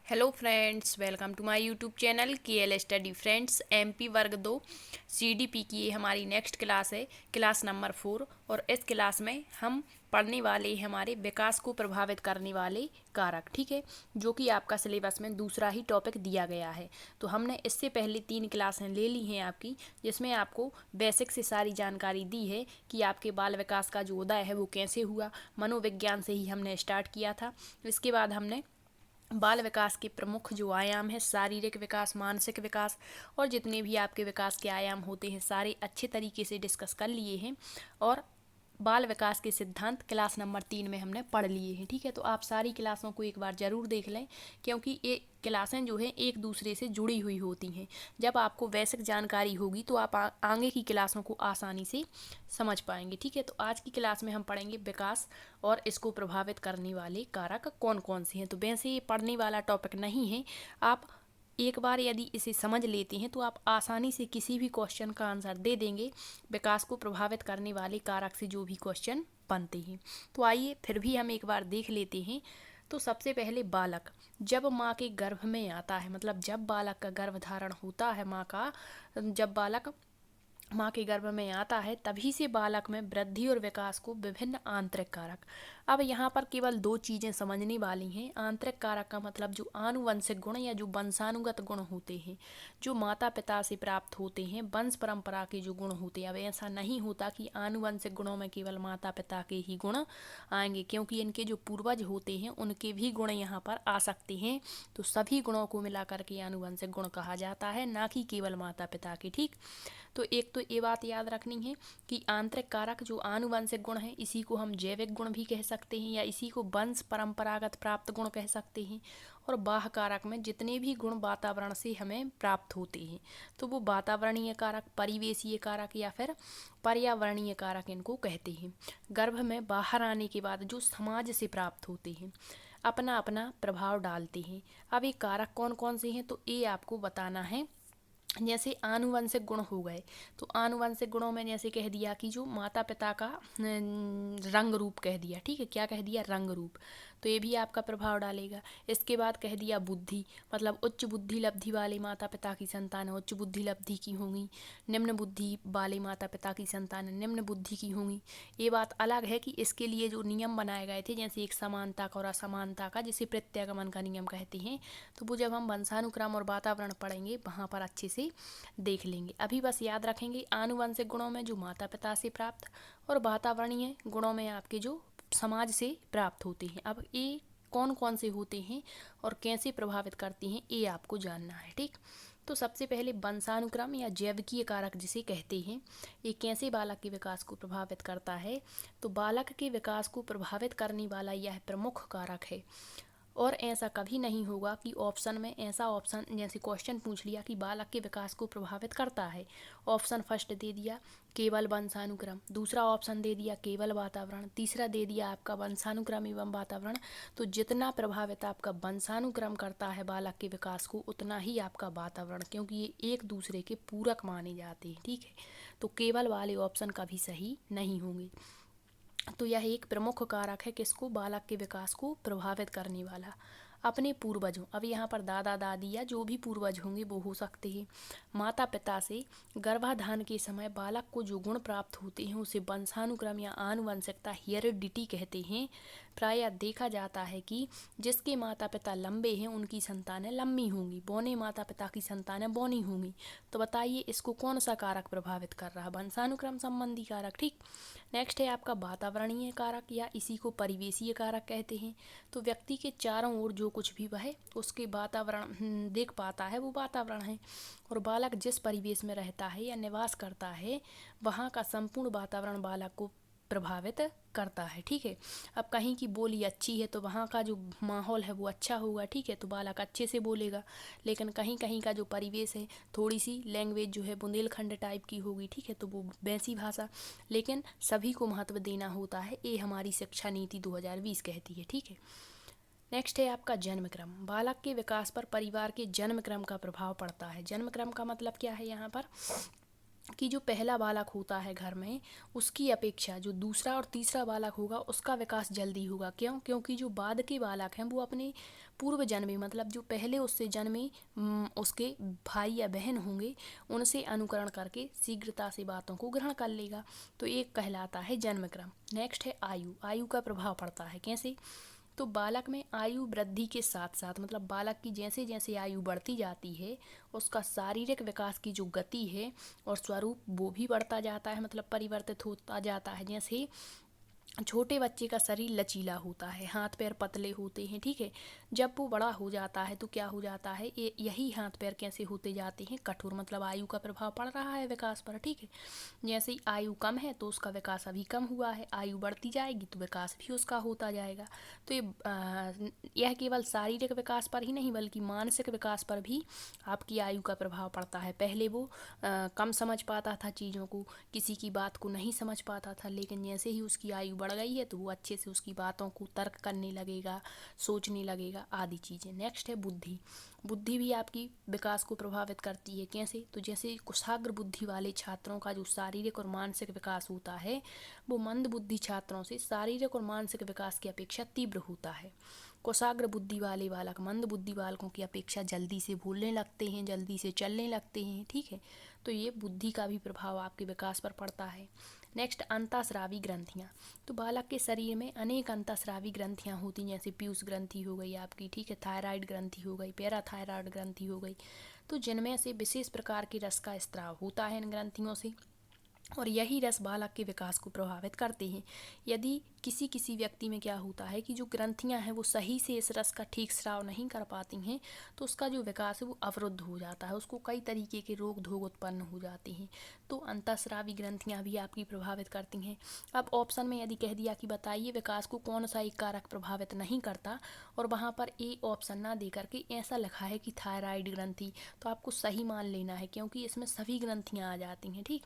Hello friends, welcome to my YouTube channel KL study friends. MP वर्ग 2 CDP की ये हमारी नेक्स्ट क्लास है, क्लास नंबर 4। और इस क्लास में हम पढ़ने वाले हमारे विकास को प्रभावित करने वाले कारक, ठीक है, जो कि आपका सिलेबस में दूसरा ही टॉपिक दिया गया है। तो हमने इससे पहले 3 क्लासें ले ली हैं आपकी, जिसमें आपको बेसिक से सारी जानकारी दी है कि आपके बाल विकास का जो उदय है वो कैसे हुआ। मनोविज्ञान से ही हमने स्टार्ट किया था। इसके बाद हमने बाल विकास के प्रमुख जो आयाम है, शारीरिक विकास, मानसिक विकास और जितने भी आपके विकास के आयाम होते हैं सारे अच्छे तरीके से डिस्कस कर लिए हैं। और बाल विकास के सिद्धांत क्लास नंबर 3 में हमने पढ़ लिए हैं, ठीक है। तो आप सारी क्लासों को एक बार ज़रूर देख लें, क्योंकि ये क्लासें जो हैं एक दूसरे से जुड़ी हुई होती हैं। जब आपको बेसिक जानकारी होगी तो आप आगे की क्लासों को आसानी से समझ पाएंगे, ठीक है। तो आज की क्लास में हम पढ़ेंगे विकास और इसको प्रभावित करने वाले कारक कौन कौन से हैं। तो वैसे ये पढ़ने वाला टॉपिक नहीं है, आप एक बार यदि इसे समझ लेते हैं तो आप आसानी से किसी भी क्वेश्चन का आंसर दे देंगे, विकास को प्रभावित करने वाले कारक से जो भी क्वेश्चन बनते हैं। तो आइए फिर भी हम एक बार देख लेते हैं। तो सबसे पहले बालक जब माँ के गर्भ में आता है, मतलब जब बालक का गर्भ धारण होता है, जब बालक माँ के गर्भ में आता है तभी से बालक में वृद्धि और विकास को विभिन्न आंतरिक कारक। अब यहाँ पर केवल 2 चीज़ें समझने वाली हैं। आंतरिक कारक का मतलब जो आनुवंशिक गुण या जो वंशानुगत गुण होते हैं, जो माता पिता से प्राप्त होते हैं, वंश परंपरा के जो गुण होते हैं। अब ऐसा नहीं होता कि आनुवंशिक गुणों में केवल माता पिता के ही गुण आएंगे, क्योंकि इनके जो पूर्वज होते हैं उनके भी गुण यहाँ पर आ सकते हैं। तो सभी गुणों को मिलाकर के आनुवंशिक गुण कहा जाता है, ना कि केवल माता पिता के, ठीक। तो एक तो ये बात याद रखनी है कि आंतरिक कारक जो आनुवंशिक गुण है, इसी को हम जैविक गुण भी कह सकते हैं या इसी को वंश परंपरागत प्राप्त गुण कह सकते हैं। और बाह्य कारक में जितने भी गुण वातावरण से हमें प्राप्त होते हैं, तो वो वातावरणीय कारक, परिवेशीय कारक या फिर पर्यावरणीय कारक इनको कहते हैं। गर्भ में बाहर आने के बाद जो समाज से प्राप्त होते हैं, अपना अपना प्रभाव डालते हैं। अब ये कारक कौन कौन से हैं तो ये आपको बताना है। जैसे आनुवंशिक गुण हो गए, तो आनुवंशिक गुणों में जैसे कह दिया कि जो माता पिता का रंग रूप कह दिया, ठीक है, क्या कह दिया, रंग रूप, तो ये भी आपका प्रभाव डालेगा। इसके बाद कह दिया बुद्धि, मतलब उच्च बुद्धि लब्धि वाले माता पिता की संतान उच्च बुद्धि लब्धि की होंगी, निम्न बुद्धि वाले माता पिता की संतान निम्न बुद्धि की होंगी। ये बात अलग है कि इसके लिए जो नियम बनाए गए थे, जैसे एक समानता का और असमानता का, जिसे प्रत्यागमन का नियम कहते हैं, तो वो जब हम वंशानुक्रम और वातावरण पढ़ेंगे वहाँ पर अच्छे से देख लेंगे। अभी बस याद रखेंगे आनुवंशिक गुणों में जो माता पिता से प्राप्त और वातावरणीय गुणों में आपके जो समाज से प्राप्त होते हैं। अब ये कौन कौन से होते हैं और कैसे प्रभावित करते हैं ये आपको जानना है, ठीक। तो सबसे पहले वंशानुक्रम या जैविकीय कारक जिसे कहते हैं, ये कैसे बालक के विकास को प्रभावित करता है। तो बालक के विकास को प्रभावित करने वाला यह प्रमुख कारक है। और ऐसा कभी नहीं होगा कि ऑप्शन में ऐसा ऑप्शन जैसे क्वेश्चन पूछ लिया कि बालक के विकास को प्रभावित करता है, ऑप्शन फर्स्ट दे दिया केवल वंशानुक्रम, दूसरा ऑप्शन दे दिया केवल वातावरण, तीसरा दे दिया आपका वंशानुक्रम एवं वातावरण। तो जितना प्रभावित आपका वंशानुक्रम करता है बालक के विकास को, उतना ही आपका वातावरण, क्योंकि ये एक दूसरे के पूरक माने जाते हैं, ठीक है। तो केवल वाले ऑप्शन कभी सही नहीं होंगे। तो यह एक प्रमुख कारक है किसको, बालक के विकास को प्रभावित करने वाला। अपने पूर्वजों, अब यहाँ पर दादा दादी या जो भी पूर्वज होंगे वो हो सकते हैं। माता पिता से गर्भाधान के समय बालक को जो गुण प्राप्त होते हैं उसे वंशानुक्रम या आनुवंशिकता, हेरिडिटी कहते हैं। प्रायः देखा जाता है कि जिसके माता पिता लंबे हैं उनकी संतानें लंबी होंगी, बौने माता पिता की संतानें बौनी होंगी। तो बताइए इसको कौन सा कारक प्रभावित कर रहा है, वंशानुक्रम संबंधी कारक, ठीक। नेक्स्ट है आपका वातावरणीय कारक या इसी को परिवेशीय कारक कहते हैं। तो व्यक्ति के चारों ओर जो कुछ भी वह उसके वातावरण देख पाता है वो वातावरण है। और बालक जिस परिवेश में रहता है या निवास करता है, वहाँ का संपूर्ण वातावरण बालक को प्रभावित करता है, ठीक है। अब कहीं की बोली अच्छी है तो वहाँ का जो माहौल है वो अच्छा होगा, ठीक है, तो बालक अच्छे से बोलेगा। लेकिन कहीं कहीं का जो परिवेश है, थोड़ी सी लैंग्वेज जो है बुंदेलखंड टाइप की होगी, ठीक है, तो वो वैसी भाषा। लेकिन सभी को महत्व देना होता है, ये हमारी शिक्षा नीति 2020 कहती है, ठीक है। नेक्स्ट है आपका जन्मक्रम, बालक के विकास पर परिवार के जन्मक्रम का प्रभाव पड़ता है। जन्मक्रम का मतलब क्या है यहाँ पर कि जो पहला बालक होता है घर में, उसकी अपेक्षा जो दूसरा और तीसरा बालक होगा उसका विकास जल्दी होगा। क्यों, क्योंकि जो बाद के बालक हैं वो अपने पूर्व जन्मे मतलब जो पहले उससे जन्मे उसके भाई या बहन होंगे उनसे अनुकरण करके शीघ्रता से बातों को ग्रहण कर लेगा। तो एक कहलाता है जन्मक्रम। नेक्स्ट है आयु। आयु का प्रभाव पड़ता है कैसे? तो बालक में आयु वृद्धि के साथ साथ मतलब बालक की जैसे जैसे आयु बढ़ती जाती है उसका शारीरिक विकास की जो गति है और स्वरूप वो भी बढ़ता जाता है, मतलब परिवर्तित होता जाता है। जैसे छोटे बच्चे का शरीर लचीला होता है, हाथ पैर पतले होते हैं, ठीक है। जब वो बड़ा हो जाता है तो क्या हो जाता है, यही हाथ पैर कैसे होते जाते हैं, कठोर, मतलब आयु का प्रभाव पड़ रहा है विकास पर, ठीक है। जैसे ही आयु कम है तो उसका विकास अभी कम हुआ है, आयु बढ़ती जाएगी तो विकास भी उसका होता जाएगा। तो यह केवल शारीरिक विकास पर ही नहीं बल्कि मानसिक विकास पर भी आपकी आयु का प्रभाव पड़ता है। पहले वो कम समझ पाता था चीज़ों को, किसी की बात को नहीं समझ पाता था, लेकिन जैसे ही उसकी आयु बढ़ गई है तो वो अच्छे से उसकी बातों को तर्क करने लगेगा, सोचने लगेगा आदि चीज़ें। नेक्स्ट है बुद्धि। बुद्धि भी आपकी विकास को प्रभावित करती है कैसे? तो जैसे कुशाग्र बुद्धि वाले छात्रों का जो शारीरिक और मानसिक विकास होता है वो मंद बुद्धि छात्रों से शारीरिक और मानसिक विकास की अपेक्षा तीव्र होता है। कुशाग्र बुद्धि वाले बालक मंद बुद्धि बालकों की अपेक्षा जल्दी से भूलने लगते हैं, जल्दी से चलने लगते हैं, ठीक है। तो ये बुद्धि का भी प्रभाव आपके विकास पर पड़ता है। नेक्स्ट अंतःस्रावी ग्रंथियाँ। तो बालक के शरीर में अनेक अंतःस्रावी ग्रंथियाँ होती हैं, जैसे पीयूष ग्रंथि हो गई आपकी, ठीक है, थायराइड ग्रंथि हो गई, पैराथायराइड ग्रंथि हो गई। तो जिनमें से विशेष प्रकार के रस का स्त्राव होता है इन ग्रंथियों से और यही रस बालक के विकास को प्रभावित करते हैं। यदि किसी किसी व्यक्ति में क्या होता है कि जो ग्रंथियां हैं वो सही से इस रस का ठीक स्राव नहीं कर पाती हैं तो उसका जो विकास है वो अवरुद्ध हो जाता है, उसको कई तरीके के रोग धोग उत्पन्न हो जाते हैं। तो अंतःस्रावी ग्रंथियां भी आपकी प्रभावित करती हैं। अब ऑप्शन में यदि कह दिया कि बताइए विकास को कौन सा एक कारक प्रभावित नहीं करता और वहाँ पर ए ऑप्शन ना दे करके ऐसा लिखा है कि थायराइड ग्रंथि, तो आपको सही मान लेना है क्योंकि इसमें सभी ग्रंथियाँ आ जाती हैं, ठीक।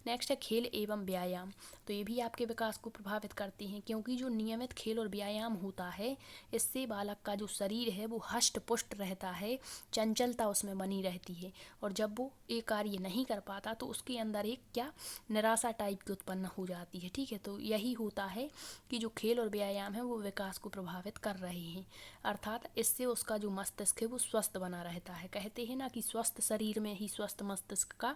नेक्स्ट है खेल एवं व्यायाम। तो ये भी आपके विकास को प्रभावित करती हैं क्योंकि जो नियमित खेल और व्यायाम होता है इससे बालक का जो शरीर है वो हष्ट पुष्ट रहता है, चंचलता उसमें बनी रहती है और जब वो एक कार्य नहीं कर पाता तो उसके अंदर एक क्या निराशा टाइप की उत्पन्न हो जाती है, ठीक है। तो यही होता है कि जो खेल और व्यायाम है वो विकास को प्रभावित कर रहे हैं, अर्थात इससे उसका जो मस्तिष्क है वो स्वस्थ बना रहता है। कहते हैं ना कि स्वस्थ शरीर में ही स्वस्थ मस्तिष्क का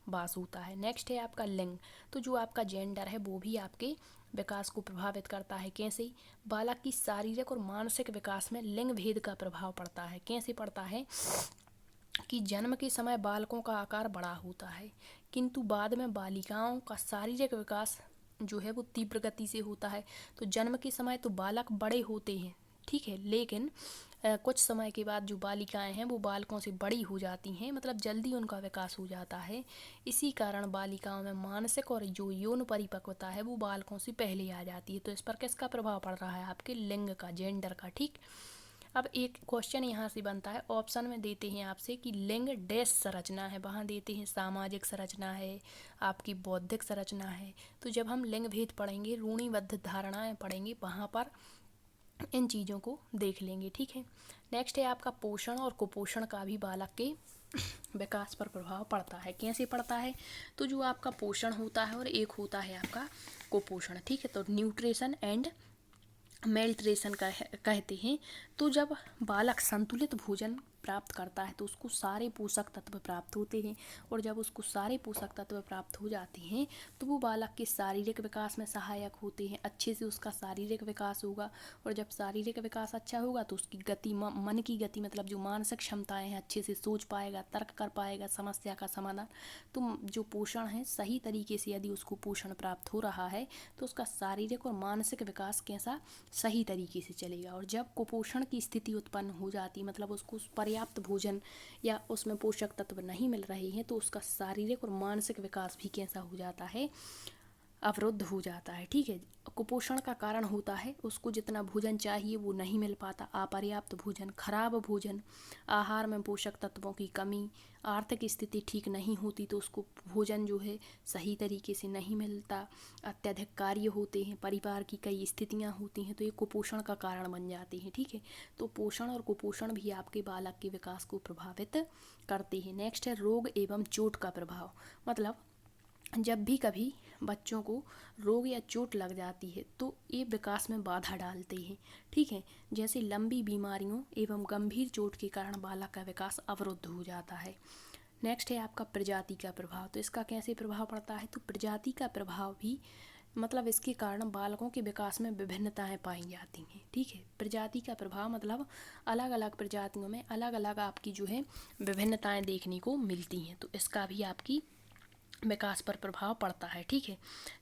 वास होता है। नेक्स्ट है आपका लिंग। तो जो आपका जेंडर है वो भी आपके विकास को प्रभावित करता है कैसे? बालक की शारीरिक और मानसिक विकास में लिंग भेद का प्रभाव पड़ता है। कैसे पड़ता है कि जन्म के समय बालकों का आकार बड़ा होता है किंतु बाद में बालिकाओं का शारीरिक विकास जो है वो तीव्र गति से होता है। तो जन्म के समय तो बालक बड़े होते हैं, ठीक है, लेकिन कुछ समय के बाद जो बालिकाएं हैं वो बालकों से बड़ी हो जाती हैं, मतलब जल्दी उनका विकास हो जाता है। इसी कारण बालिकाओं में मानसिक और जो यौन परिपक्वता है वो बालकों से पहले आ जाती है। तो इस पर किसका प्रभाव पड़ रहा है? आपके लिंग का, जेंडर का, ठीक। अब एक क्वेश्चन यहाँ से बनता है, ऑप्शन में देते हैं आपसे कि लिंग डैश संरचना है, वहाँ देते हैं सामाजिक संरचना है, आपकी बौद्धिक संरचना है। तो जब हम लिंग भेद पढ़ेंगे, रूढ़िबद्ध धारणाएं पढ़ेंगे, वहाँ पर इन चीज़ों को देख लेंगे, ठीक है। नेक्स्ट है आपका पोषण और कुपोषण का भी बालक के विकास पर प्रभाव पड़ता है। कैसे पड़ता है? तो जो आपका पोषण होता है और एक होता है आपका कुपोषण, ठीक है। तो न्यूट्रिशन एंड मेल्ट्रेशन का कहते हैं। तो जब बालक संतुलित भोजन प्राप्त करता है तो उसको सारे पोषक तत्व प्राप्त होते हैं और जब उसको सारे पोषक तत्व प्राप्त हो जाते हैं तो वो बालक के शारीरिक विकास में सहायक होते हैं, अच्छे से उसका शारीरिक विकास होगा और जब शारीरिक विकास अच्छा होगा तो उसकी गति, मन की गति, मतलब जो मानसिक क्षमताएं हैं, अच्छे से सोच पाएगा, तर्क कर पाएगा, समस्या का समाधान। तो जो पोषण है सही तरीके से यदि उसको पोषण प्राप्त हो रहा है तो उसका शारीरिक और मानसिक विकास कैसा, सही तरीके से चलेगा। और जब कुपोषण की स्थिति उत्पन्न हो जाती, मतलब उसको पर्याप्त भोजन या उसमें पोषक तत्व नहीं मिल रहे हैं तो उसका शारीरिक और मानसिक विकास भी कैसा हो जाता है, अवरुद्ध हो जाता है, ठीक है। कुपोषण का कारण होता है उसको जितना भोजन चाहिए वो नहीं मिल पाता, अपर्याप्त भोजन, खराब भोजन, आहार में पोषक तत्वों की कमी, आर्थिक स्थिति ठीक नहीं होती तो उसको भोजन जो है सही तरीके से नहीं मिलता, अत्यधिक कार्य होते हैं, परिवार की कई स्थितियां होती हैं तो ये कुपोषण का कारण बन जाते हैं, ठीक है। तो पोषण और कुपोषण भी आपके बालक के विकास को प्रभावित करते हैं। नेक्स्ट है रोग एवं चोट का प्रभाव। मतलब जब भी कभी बच्चों को रोग या चोट लग जाती है तो ये विकास में बाधा डालते हैं। ठीक है, जैसे लंबी बीमारियों एवं गंभीर चोट के कारण बालक का विकास अवरुद्ध हो जाता है। नेक्स्ट है आपका प्रजाति का प्रभाव। तो इसका कैसे प्रभाव पड़ता है? तो प्रजाति का प्रभाव भी मतलब इसके कारण बालकों के विकास में विभिन्नताएं पाई जाती हैं। ठीक है, प्रजाति का प्रभाव मतलब अलग अलग प्रजातियों में अलग अलग आपकी जो है विभिन्नताएं देखने को मिलती हैं, तो इसका भी आपकी विकास पर प्रभाव पड़ता है। ठीक है,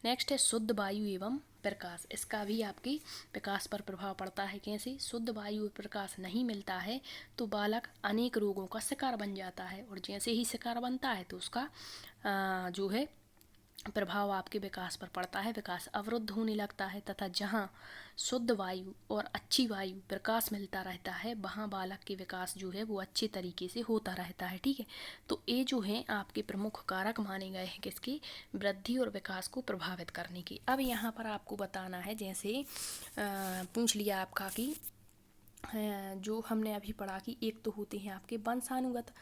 नेक्स्ट है शुद्ध वायु एवं प्रकाश। इसका भी आपके विकास पर प्रभाव पड़ता है। कैसे? शुद्ध वायु और प्रकाश नहीं मिलता है तो बालक अनेक रोगों का शिकार बन जाता है, और जैसे ही शिकार बनता है तो उसका जो है प्रभाव आपके विकास पर पड़ता है, विकास अवरुद्ध होने लगता है। तथा जहाँ शुद्ध वायु और अच्छी वायु प्रकाश मिलता रहता है वहाँ बालक के विकास जो है वो अच्छे तरीके से होता रहता है। ठीक है, तो ये जो है आपके प्रमुख कारक माने गए हैं किसके? वृद्धि और विकास को प्रभावित करने के। अब यहाँ पर आपको बताना है, जैसे पूछ लिया आपका कि जो हमने अभी पढ़ा कि एक तो होते हैं आपके वंशानुगत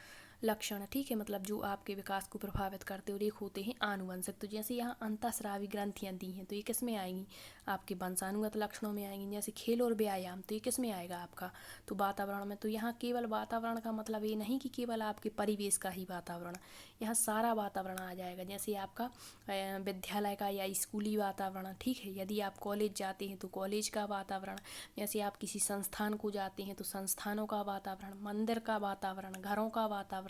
लक्षण। ठीक है, मतलब जो आपके विकास को प्रभावित करते और एक होते हैं आनुवंशिक। तो जैसे यहाँ अंतःस्रावी ग्रंथियाँ दी हैं तो ये किस में आएंगी? आपके वंशानुगत लक्षणों में आएंगी। जैसे खेल और व्यायाम तो ये किस में आएगा? आपका तो वातावरण में। तो यहाँ केवल वातावरण का मतलब ये नहीं कि केवल आपके परिवेश का ही वातावरण, यहाँ सारा वातावरण आ जाएगा। जैसे आपका विद्यालय का या स्कूली वातावरण। ठीक है, यदि आप कॉलेज जाते हैं तो कॉलेज का वातावरण, जैसे आप किसी संस्थान को जाते हैं तो संस्थानों का वातावरण, मंदिर का वातावरण, घरों का वातावरण,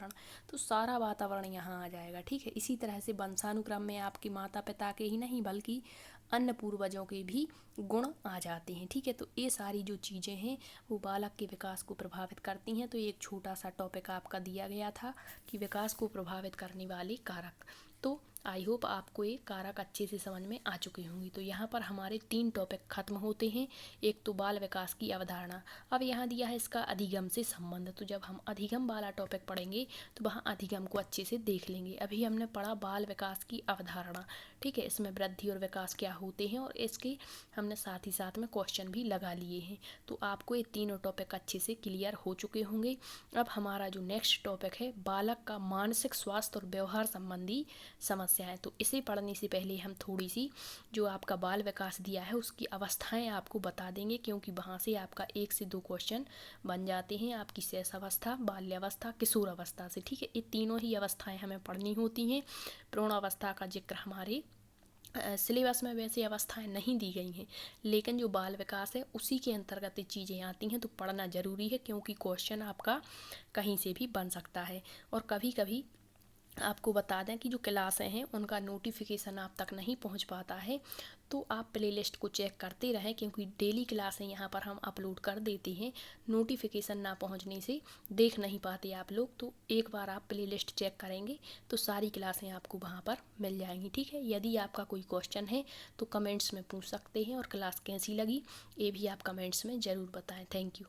तो सारा वातावरण यहाँ आ जाएगा। ठीक है, इसी तरह से वंशानुक्रम में आपके माता पिता के ही नहीं बल्कि अन्य पूर्वजों के भी गुण आ जाते हैं। ठीक है, तो ये सारी जो चीज़ें हैं वो बालक के विकास को प्रभावित करती हैं। तो एक छोटा सा टॉपिक आपका दिया गया था कि विकास को प्रभावित करने वाले कारक। तो आई होप आपको ये कारक अच्छे से समझ में आ चुके होंगे। तो यहाँ पर हमारे 3 टॉपिक खत्म होते हैं। एक तो बाल विकास की अवधारणा, अब यहाँ दिया है इसका अधिगम से संबंध। तो जब हम अधिगम वाला टॉपिक पढ़ेंगे तो वहाँ अधिगम को अच्छे से देख लेंगे। अभी हमने पढ़ा बाल विकास की अवधारणा। ठीक है, इसमें वृद्धि और विकास क्या होते हैं और इसके हमने साथ ही साथ में क्वेश्चन भी लगा लिए हैं। तो आपको ये तीनों टॉपिक अच्छे से क्लियर हो चुके होंगे। अब हमारा जो नेक्स्ट टॉपिक है बालक का मानसिक स्वास्थ्य और व्यवहार संबंधी समस्याएं। तो इसे पढ़ने से पहले हम थोड़ी सी जो आपका बाल विकास दिया है उसकी अवस्थाएं आपको बता देंगे, क्योंकि वहाँ से आपका 1 से 2 क्वेश्चन बन जाते हैं आपकी शैशव अवस्था, बाल्यावस्था, किशोर अवस्था से। ठीक है, ये तीनों ही अवस्थाएं हमें पढ़नी होती हैं। प्रौढ़ अवस्था का जिक्र हमारे सिलेबस में वैसे अवस्थाएं नहीं दी गई हैं, लेकिन जो बाल विकास है उसी के अंतर्गत ये चीज़ें आती हैं, तो पढ़ना ज़रूरी है क्योंकि क्वेश्चन आपका कहीं से भी बन सकता है। और कभी कभी आपको बता दें कि जो क्लासें हैं उनका नोटिफिकेशन आप तक नहीं पहुंच पाता है, तो आप प्लेलिस्ट को चेक करते रहें, क्योंकि डेली क्लासें यहाँ पर हम अपलोड कर देते हैं। नोटिफिकेशन ना पहुंचने से देख नहीं पाते आप लोग, तो एक बार आप प्लेलिस्ट चेक करेंगे तो सारी क्लासें आपको वहाँ पर मिल जाएंगी। ठीक है, यदि आपका कोई क्वेश्चन है तो कमेंट्स में पूछ सकते हैं, और क्लास कैसी लगी ये भी आप कमेंट्स में ज़रूर बताएँ। Thank you.